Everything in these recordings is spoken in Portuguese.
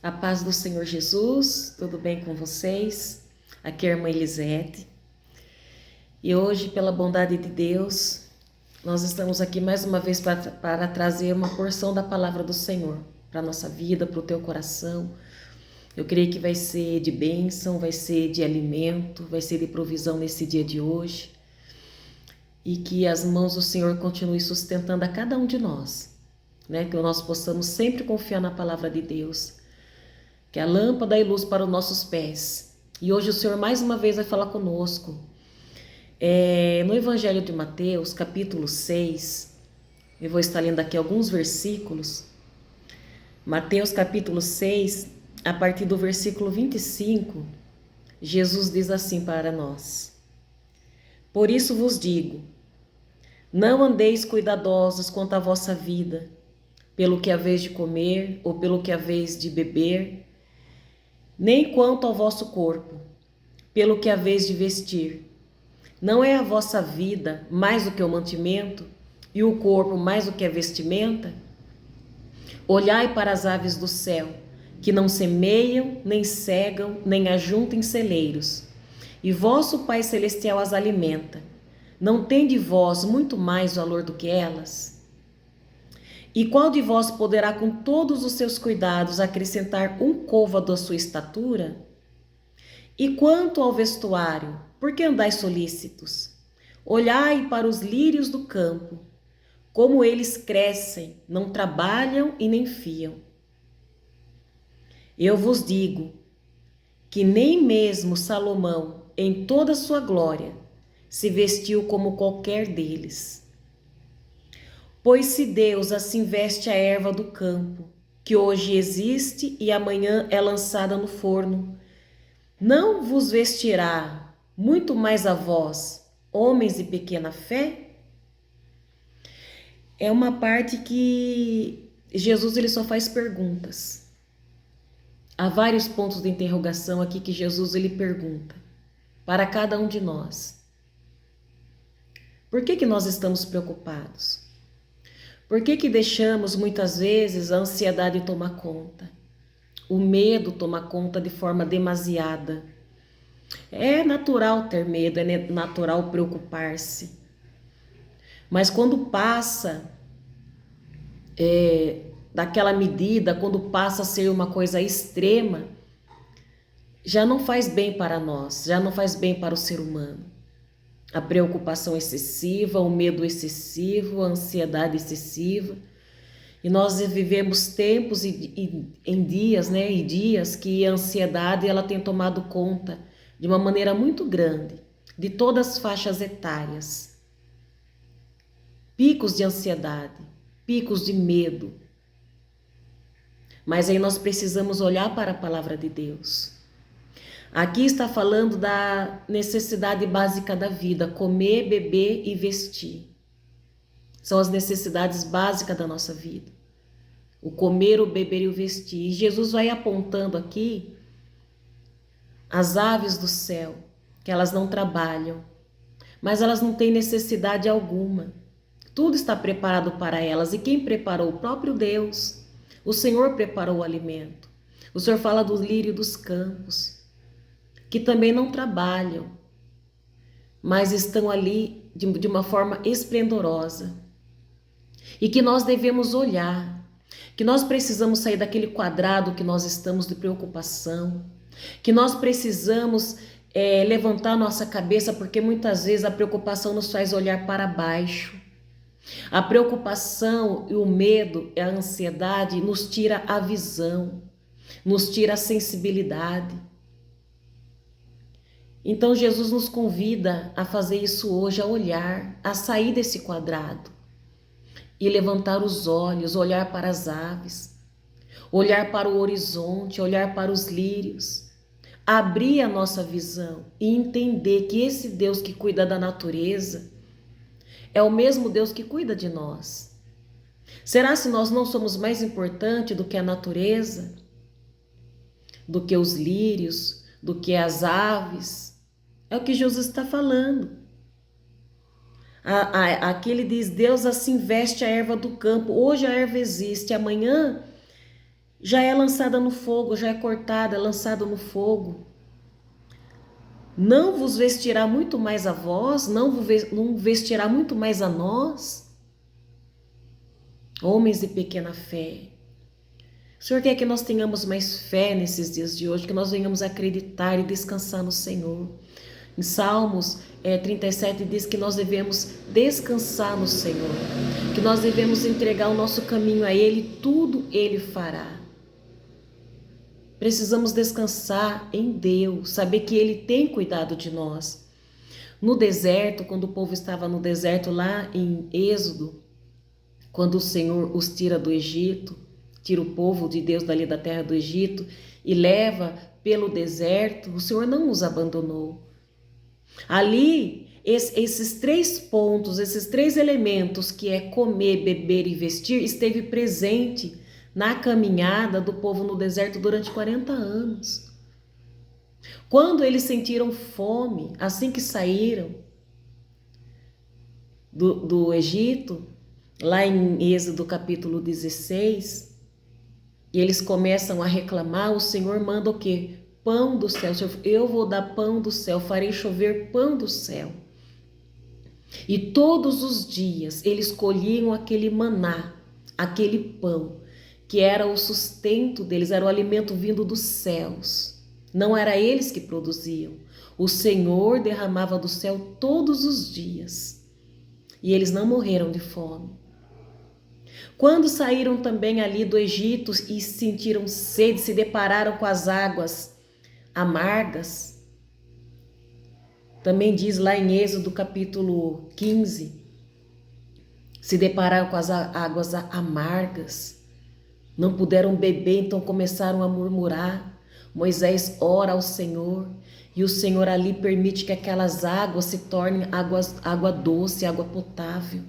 A paz do Senhor Jesus, tudo bem com vocês? Aqui é a irmã Elisete. E hoje, pela bondade de Deus, nós estamos aqui mais uma vez para trazer uma porção da palavra do Senhor para a nossa vida, para o teu coração. Eu creio que vai ser de bênção, vai ser de alimento, vai ser de provisão nesse dia de hoje. E que as mãos do Senhor continuem sustentando a cada um de nós, né? Que nós possamos sempre confiar na palavra de Deus, que é a lâmpada e luz para os nossos pés. E hoje o Senhor mais uma vez vai falar conosco. No Evangelho de Mateus, capítulo 6, eu vou estar lendo aqui alguns versículos. Mateus, capítulo 6, a partir do versículo 25, Jesus diz assim para nós: Por isso vos digo, não andeis cuidadosos quanto à vossa vida, pelo que haveis de comer ou pelo que haveis de beber, nem quanto ao vosso corpo, pelo que haveis de vestir. Não é a vossa vida mais do que o mantimento, e o corpo mais do que a vestimenta? Olhai para as aves do céu, que não semeiam, nem cegam, nem ajuntam em celeiros, e vosso Pai Celestial as alimenta. Não tende vós muito mais valor do que elas? E qual de vós poderá com todos os seus cuidados acrescentar um côvado à sua estatura? E quanto ao vestuário, por que andais solícitos? Olhai para os lírios do campo, como eles crescem, não trabalham e nem fiam. Eu vos digo que nem mesmo Salomão, em toda a sua glória, se vestiu como qualquer deles. Pois se Deus assim veste a erva do campo, que hoje existe e amanhã é lançada no forno, não vos vestirá muito mais a vós, homens de pequena fé? É uma parte que Jesus ele só faz perguntas. Há vários pontos de interrogação aqui que Jesus ele pergunta para cada um de nós. Por que nós estamos preocupados? Por que deixamos muitas vezes a ansiedade tomar conta? O medo tomar conta de forma demasiada. É natural ter medo, é natural preocupar-se. Mas quando passa daquela medida, quando passa a ser uma coisa extrema, já não faz bem para nós, já não faz bem para o ser humano. A preocupação excessiva, o medo excessivo, a ansiedade excessiva. E nós vivemos tempos em dias, né, e dias que a ansiedade ela tem tomado conta de uma maneira muito grande de todas as faixas etárias. Picos de ansiedade, picos de medo. Mas aí nós precisamos olhar para a palavra de Deus. Aqui está falando da necessidade básica da vida, comer, beber e vestir. São as necessidades básicas da nossa vida. O comer, o beber e o vestir. E Jesus vai apontando aqui as aves do céu, que elas não trabalham, mas elas não têm necessidade alguma. Tudo está preparado para elas. E quem preparou? O próprio Deus. O Senhor preparou o alimento. O Senhor fala do lírio dos campos, que também não trabalham, mas estão ali de uma forma esplendorosa. E que nós devemos olhar, que nós precisamos sair daquele quadrado que nós estamos de preocupação, que nós precisamos levantar nossa cabeça, porque muitas vezes a preocupação nos faz olhar para baixo. A preocupação e o medo e a ansiedade nos tira a visão, nos tira a sensibilidade. Então Jesus nos convida a fazer isso hoje, a olhar, a sair desse quadrado e levantar os olhos, olhar para as aves, olhar para o horizonte, olhar para os lírios, abrir a nossa visão e entender que esse Deus que cuida da natureza é o mesmo Deus que cuida de nós. Será se nós não somos mais importantes do que a natureza, do que os lírios, do que as aves? É o que Jesus está falando. Aqui ele diz, Deus assim veste a erva do campo. Hoje a erva existe, amanhã já é lançada no fogo, já é cortada, é lançada no fogo. Não vos vestirá muito mais a vós, não vestirá muito mais a nós, homens de pequena fé. O Senhor quer que nós tenhamos mais fé nesses dias de hoje, que nós venhamos acreditar e descansar no Senhor. Em Salmos 37 diz que nós devemos descansar no Senhor, que nós devemos entregar o nosso caminho a Ele, tudo Ele fará. Precisamos descansar em Deus, saber que Ele tem cuidado de nós. No deserto, quando o povo estava no deserto lá em Êxodo, quando o Senhor os tira do Egito, tira o povo de Deus dali da terra do Egito e leva pelo deserto, o Senhor não os abandonou. Ali, esses 3 pontos, esses 3 elementos que é comer, beber e vestir, esteve presente na caminhada do povo no deserto durante 40 anos. Quando eles sentiram fome, assim que saíram do Egito, lá em Êxodo capítulo 16, e eles começam a reclamar, o Senhor manda o quê? Pão do céu. Eu vou dar pão do céu, farei chover pão do céu. E todos os dias eles colhiam aquele maná, aquele pão, que era o sustento deles, era o alimento vindo dos céus. Não era eles que produziam. O Senhor derramava do céu todos os dias. E eles não morreram de fome. Quando saíram também ali do Egito e sentiram sede, se depararam com as águas amargas, também diz lá em Êxodo capítulo 15, se depararam com as águas amargas, não puderam beber, então começaram a murmurar. Moisés ora ao Senhor e o Senhor ali permite que aquelas águas se tornem água doce, água potável.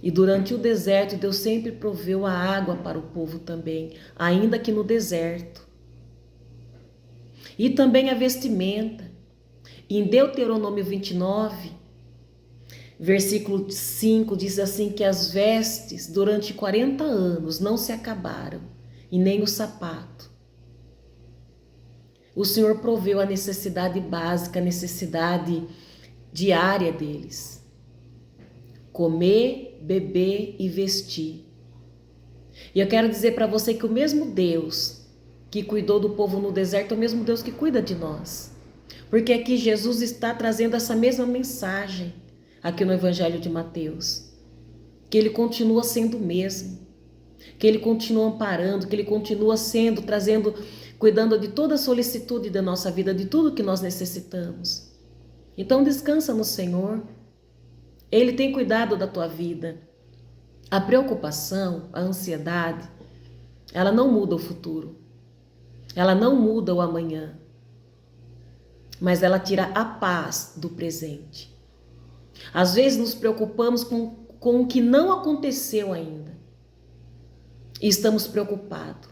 E durante o deserto, Deus sempre proveu a água para o povo também, ainda que no deserto. E também a vestimenta. Em Deuteronômio 29, versículo 5, diz assim que as vestes durante 40 anos não se acabaram, e nem o sapato. O Senhor proveu a necessidade básica, a necessidade diária deles. Comer, beber e vestir. E eu quero dizer para você que o mesmo Deus que cuidou do povo no deserto é o mesmo Deus que cuida de nós. Porque aqui Jesus está trazendo essa mesma mensagem aqui no Evangelho de Mateus. Que Ele continua sendo o mesmo. Que Ele continua amparando, que Ele continua trazendo, cuidando de toda a solicitude da nossa vida, de tudo que nós necessitamos. Então descansa no Senhor. Ele tem cuidado da tua vida. A preocupação, a ansiedade, ela não muda o futuro. Ela não muda o amanhã. Mas ela tira a paz do presente. Às vezes nos preocupamos com o que não aconteceu ainda. E estamos preocupados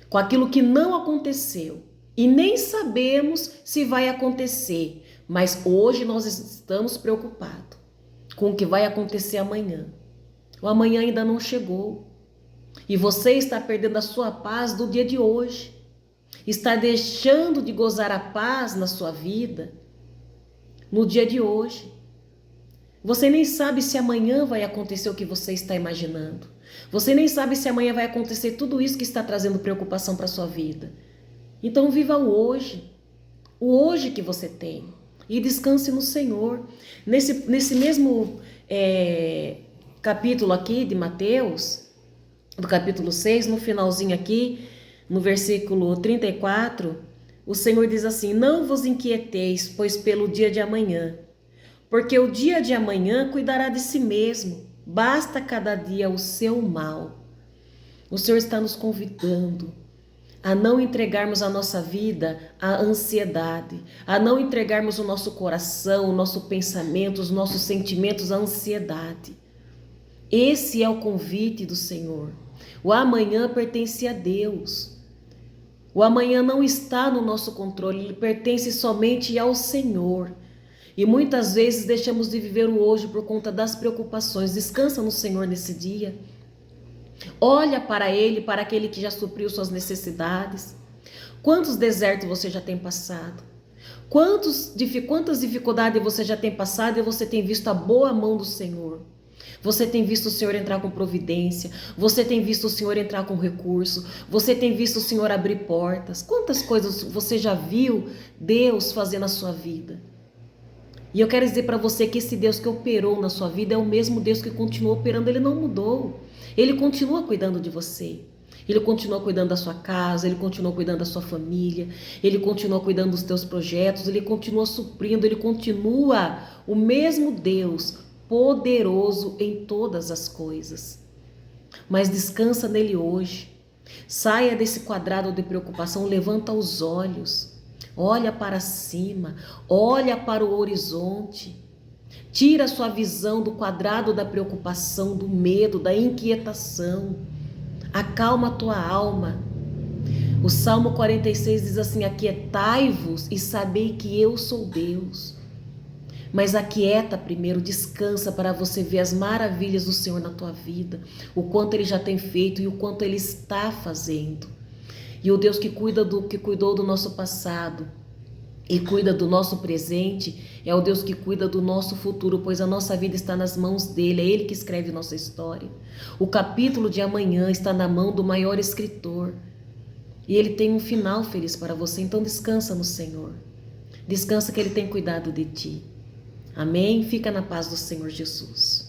com aquilo que não aconteceu. E nem sabemos se vai acontecer. Mas hoje nós estamos preocupados com o que vai acontecer amanhã. O amanhã ainda não chegou. E você está perdendo a sua paz do dia de hoje. Está deixando de gozar a paz na sua vida no dia de hoje. Você nem sabe se amanhã vai acontecer o que você está imaginando. Você nem sabe se amanhã vai acontecer tudo isso que está trazendo preocupação para a sua vida. Então viva o hoje que você tem. E descanse no Senhor. Nesse mesmo capítulo aqui de Mateus, do capítulo 6, no finalzinho aqui, no versículo 34, o Senhor diz assim: não vos inquieteis, pois pelo dia de amanhã, porque o dia de amanhã cuidará de si mesmo, basta cada dia o seu mal. O Senhor está nos convidando a não entregarmos a nossa vida à ansiedade, a não entregarmos o nosso coração, o nosso pensamento, os nossos sentimentos à ansiedade. Esse é o convite do Senhor. O amanhã pertence a Deus. O amanhã não está no nosso controle, ele pertence somente ao Senhor. E muitas vezes deixamos de viver o hoje por conta das preocupações. Descansa no Senhor nesse dia. Olha para Ele, para aquele que já supriu suas necessidades. Quantos desertos você já tem passado? Quantas dificuldades você já tem passado e você tem visto a boa mão do Senhor? Você tem visto o Senhor entrar com providência, você tem visto o Senhor entrar com recurso, você tem visto o Senhor abrir portas. Quantas coisas você já viu Deus fazer na sua vida? E eu quero dizer para você que esse Deus que operou na sua vida é o mesmo Deus que continua operando, Ele não mudou. Ele continua cuidando de você. Ele continua cuidando da sua casa, Ele continua cuidando da sua família, Ele continua cuidando dos teus projetos, Ele continua suprindo, Ele continua o mesmo Deus, poderoso em todas as coisas. Mas descansa nele hoje. Saia desse quadrado de preocupação, levanta os olhos, olha para cima, olha para o horizonte. Tira a sua visão do quadrado da preocupação, do medo, da inquietação. Acalma a tua alma. O Salmo 46 diz assim: aquietai-vos e sabei que eu sou Deus. Mas aquieta primeiro, descansa para você ver as maravilhas do Senhor na tua vida, o quanto Ele já tem feito e o quanto Ele está fazendo. E o Deus que cuidou do nosso passado e cuida do nosso presente é o Deus que cuida do nosso futuro, pois a nossa vida está nas mãos dele, é Ele que escreve nossa história. O capítulo de amanhã está na mão do maior escritor e Ele tem um final feliz para você, então descansa no Senhor. Descansa que Ele tem cuidado de ti. Amém? Fica na paz do Senhor Jesus.